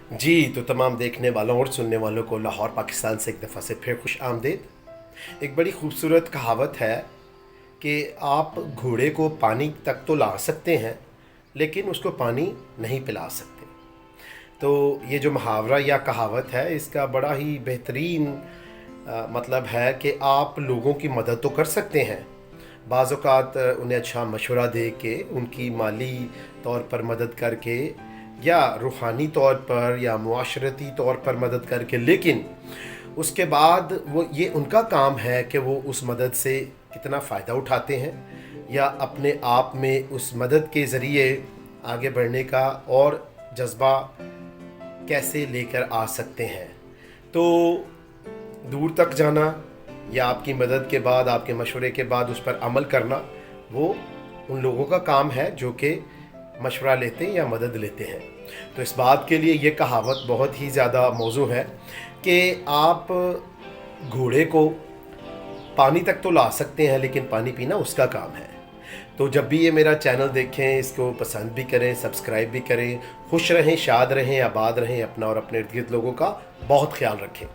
जी, तो तमाम देखने वालों और सुनने वालों को लाहौर पाकिस्तान से एक दफ़ा से फिर खुश आमदीद। एक बड़ी खूबसूरत कहावत है कि आप घोड़े को पानी तक तो ला सकते हैं, लेकिन उसको पानी नहीं पिला सकते। तो ये जो मुहावरा या कहावत है, इसका बड़ा ही बेहतरीन मतलब है कि आप लोगों की मदद तो कर सकते हैं, बाज़ औक़ात उन्हें अच्छा मशवरा दे के, उनकी माली तौर पर मदद करके या रूहानी तौर पर या मुआशरती तौर पर मदद करके, लेकिन उसके बाद वो ये उनका काम है कि वो उस मदद से कितना फ़ायदा उठाते हैं या अपने आप में उस मदद के ज़रिए आगे बढ़ने का और जज्बा कैसे लेकर आ सकते हैं। तो दूर तक जाना या आपकी मदद के बाद, आपके मशवरे के बाद उस पर अमल करना, वो उन लोगों का काम है जो कि मशवरा लेते हैं या मदद लेते हैं। तो इस बात के लिए ये कहावत बहुत ही ज़्यादा मौजू है कि आप घोड़े को पानी तक तो ला सकते हैं, लेकिन पानी पीना उसका काम है। तो जब भी ये मेरा चैनल देखें, इसको पसंद भी करें, सब्सक्राइब भी करें। खुश रहें, शाद रहें, आबाद रहें, अपना और अपने इर्द गिर्द लोगों का बहुत ख्याल रखें।